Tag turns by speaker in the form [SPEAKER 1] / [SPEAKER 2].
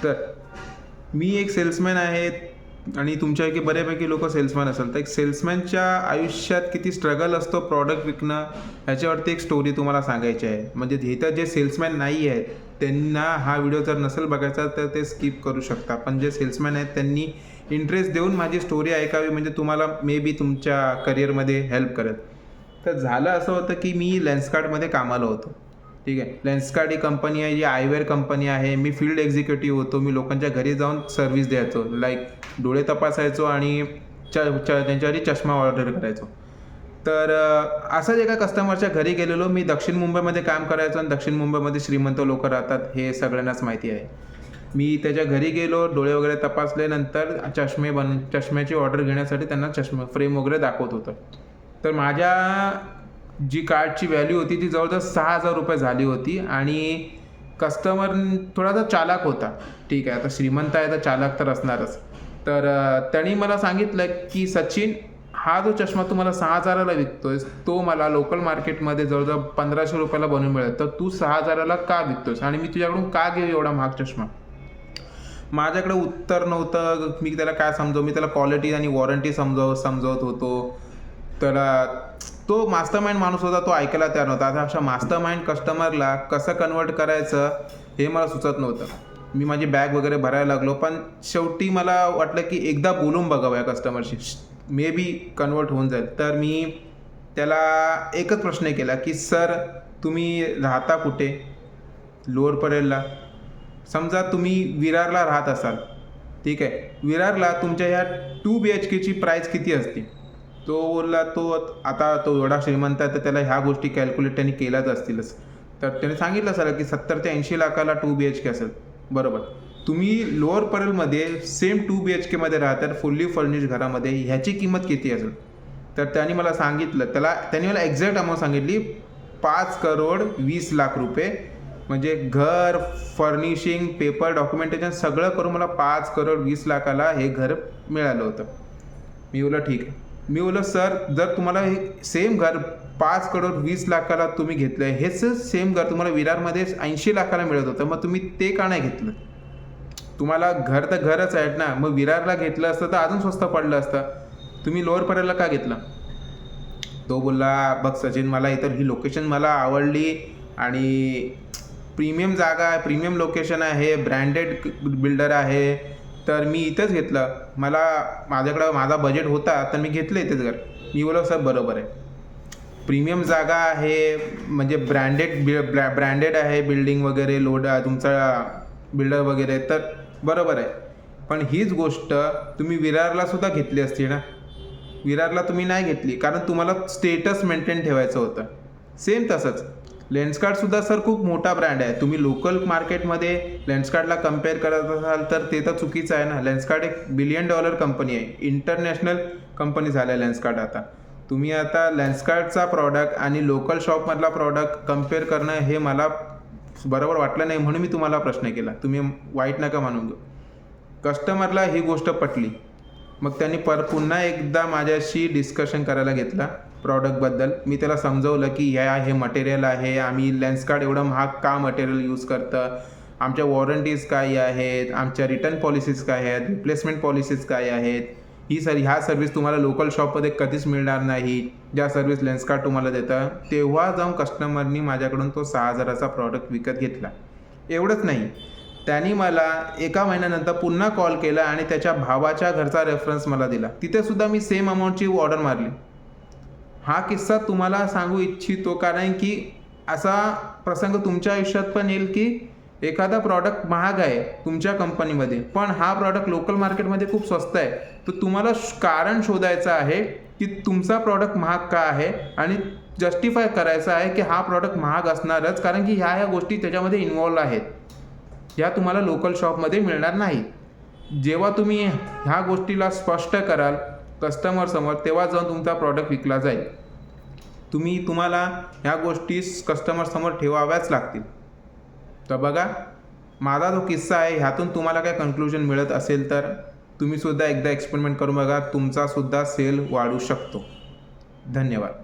[SPEAKER 1] तर मी एक सेल्समॅन आहे आणि तुमच्यापैकी बऱ्यापैकी लोक सेल्समॅन असेल, तर एक सेल्समॅनच्या आयुष्यात किती स्ट्रगल असतो प्रॉडक्ट विकणं, ह्याच्यावरती एक स्टोरी तुम्हाला सांगायची आहे. म्हणजे इथं जे सेल्समॅन नाही आहेत त्यांना हा व्हिडिओ जर नसेल बघायचा तर ते स्किप करू शकता, पण जे सेल्समॅन आहेत त्यांनी इंटरेस्ट देऊन माझी स्टोरी ऐकावी, म्हणजे तुम्हाला मे बी तुमच्या करिअरमध्ये हेल्प करेल. तर झालं असं होतं की मी लेन्सकार्टमध्ये कामाला होतो. ठीक आहे, लेन्सकार्ट ही कंपनी आहे, जी आयवेअर कंपनी आहे. मी फील्ड एक्झिक्युटिव्ह होतो. मी लोकांच्या घरी जाऊन सर्व्हिस द्यायचो, लाईक डोळे तपासायचो आणि त्यांच्यासाठी चष्मा ऑर्डर करायचो. तर असंच एका कस्टमरच्या घरी गेलेलो. मी दक्षिण मुंबईमध्ये काम करायचो आणि दक्षिण मुंबईमध्ये श्रीमंत लोक राहतात हे सगळ्यांनाच माहिती आहे. मी त्याच्या घरी गेलो, डोळे वगैरे तपासल्यानंतर चष्म्याची ऑर्डर घेण्यासाठी त्यांना चष्मा फ्रेम वगैरे दाखवत होतं. तर माझ्या जी कार्डची व्हॅल्यू होती ती जवळजवळ 6,000 रुपये झाली होती आणि कस्टमर थोडासा चालाक होता. ठीक आहे, आता श्रीमंत आहे तर चालाक तर असणारच. तर त्यांनी मला सांगितलं की सचिन, हा जो चष्मा तुम्हाला 6,000ला विकतोयस तो मला लोकल मार्केटमध्ये जवळजवळ 1,500 रुपयाला बनवून मिळेल, तर तू 6,000ला का विकतोयस आणि मी तुझ्याकडून का घेऊ एवढा महाग चष्मा. माझ्याकडे उत्तर नव्हतं. मी त्याला काय समजावू, मी त्याला क्वालिटी आणि वॉरंटी समजवत होतो. त्याला तो मास्टरमाइंड माणूस होता, तो ऐकायला तयार नव्हता. आता अशा मास्टरमाइंड कस्टमरला कसं कन्वर्ट करायचं हे मला सुचत नव्हतं. मी माझी बॅग वगैरे भरायला लागलो, पण शेवटी मला वाटलं की एकदा बोलून बघावं या कस्टमरशी, मे बी कन्वर्ट होऊन जाईल. तर मी त्याला एकच प्रश्न केला की सर, तुम्ही राहता कुठे. लोअर परेलला. समजा तुम्ही विरारला राहत असाल, ठीक आहे, विरारला तुमच्या ह्या 2 BHKची प्राईस किती असते. तो बोलला, आता तो एवढा श्रीमंत आहे तर त्याला ह्या गोष्टी कॅल्क्युलेट त्यांनी केल्याच असतीलच. तर त्याने सांगितलं सर की 70 ते 80 लाखाला 2 BHK असेल. बरोबर. तुम्ही लोअर परेलमध्ये सेम 2 BHKमध्ये राहतात फुल्ली फर्निश्ड घरामध्ये, ह्याची किंमत किती असेल. तर त्यांनी मला सांगितलं, त्यांनी मला एक्झॅक्ट अमाऊंट सांगितली, 5,20,00,000 रुपये. म्हणजे घर, फर्निशिंग, पेपर, डॉक्युमेंटेशन सगळं करून मला 5,20,00,000ला हे घर मिळालं होतं. मी बोललो ठीक आहे. मी बोललो सर, जर तुम्हाला हे सेम घर 5,20,00,000ला तुम्ही घेतलं आहे, हेच सेम घर तुम्हाला विरारमध्ये 80 लाखाला मिळत होतं, मग तुम्ही ते का नाही घेतलं. तुम्हाला घर तर घरच आहेत ना, मग विरारला घेतलं असतं तर अजून स्वस्त पडलं असतं. तुम्ही लोअर परेलला का घेतलं. तो बोलला, बघ सचिन, मला इतर ही लोकेशन मला आवडली आणि प्रीमियम जागा आहे, प्रीमियम लोकेशन आहे, ब्रँडेड बिल्डर आहे, तर मी इथंच घेतलं. माझ्याकडं माझा बजेट होता तर मी घेतलं इथेच घर. मी बोललो सर बरोबर आहे, प्रीमियम जागा आहे, म्हणजे ब्रँडेड आहे बिल्डिंग वगैरे, तुमचा बिल्डर वगैरे, तर बरोबर आहे. पण हीच गोष्ट तुम्ही विरारला सुद्धा घेतली असती ना. विरारला तुम्ही नाही घेतली कारण तुम्हाला स्टेटस मेंटेन ठेवायचं होतं. सेम तसंच लेन्सकार्टसुद्धा सर खूप मोठा ब्रँड आहे. तुम्ही लोकल मार्केटमध्ये लेन्सकार्टला कम्पेअर करत असाल तर ते तर चुकीचं आहे ना. लेन्सकार्ट एक $1 बिलियन कंपनी आहे, इंटरनॅशनल कंपनी झाली आहे लेन्सकार्ट. आता तुम्ही लेन्सकार्टचा प्रॉडक्ट आणि लोकल शॉपमधला प्रॉडक्ट कम्पेअर करणं हे मला बरोबर वाटलं नाही, म्हणून मी तुम्हाला प्रश्न केला. तुम्ही वाईट नका मानून घेऊ. कस्टमरला ही गोष्ट पटली. मग त्यांनी पुन्हा एकदा माझ्याशी डिस्कशन करायला घेतला प्रॉडक्टबद्दल. मी त्याला समजवलं की हे मटेरियल आहे, आम्ही लेन्सकार्ट एवढं महाग का मटेरियल यूज करतं, आमच्या वॉरंटीज काय आहेत, आमच्या रिटर्न पॉलिसीज काय आहेत, रिप्लेसमेंट पॉलिसीज काय आहेत. ह्या सर्व्हिस तुम्हाला लोकल शॉपमध्ये कधीच मिळणार नाही, ज्या सर्व्हिस लेन्सकार्ट तुम्हाला देतं. तेव्हा जाऊन कस्टमरनी माझ्याकडून तो 6,000चा प्रॉडक्ट विकत घेतला. एवढंच नाही, त्यांनी मला 1 महिन्यानंतर पुन्हा कॉल केला आणि त्याच्या भावाच्या घरचा रेफरन्स मला दिला. तिथेसुद्धा मी सेम अमाऊंटची ऑर्डर मारली. हा किस्सा तुम्हाला सांगू इच्छितो कारण की असा प्रसंग तुमच्या आयुष्यात पण येईल की एखादा प्रॉडक्ट महाग आहे तुमच्या कंपनीमध्ये, पण हा प्रॉडक्ट लोकल मार्केटमध्ये खूप स्वस्त आहे. तर तुम्हाला कारण शोधायचं आहे की तुमचा प्रॉडक्ट महाग का आहे आणि जस्टिफाय करायचं आहे की हा प्रॉडक्ट महाग असणारच कारण की ह्या गोष्टी त्याच्यामध्ये इन्व्हॉल्व आहेत, ह्या तुम्हाला लोकल शॉपमध्ये मिळणार नाही. जेव्हा तुम्ही ह्या गोष्टीला स्पष्ट कराल कस्टमरसमोर, तेव्हा जाऊन तुमचा प्रॉडक्ट विकला जाईल. तुम्हाला ह्या गोष्टी कस्टमरसमोर ठेवाव्याच लागतील. तर बघा, माझा जो किस्सा आहे ह्यातून तुम्हाला काय कन्क्लुजन मिळत असेल तर तुम्ही सुद्धा एकदा एक्सपेरिमेंट करून बघा, तुमचा सुद्धा सेल वाढू शकतो. धन्यवाद.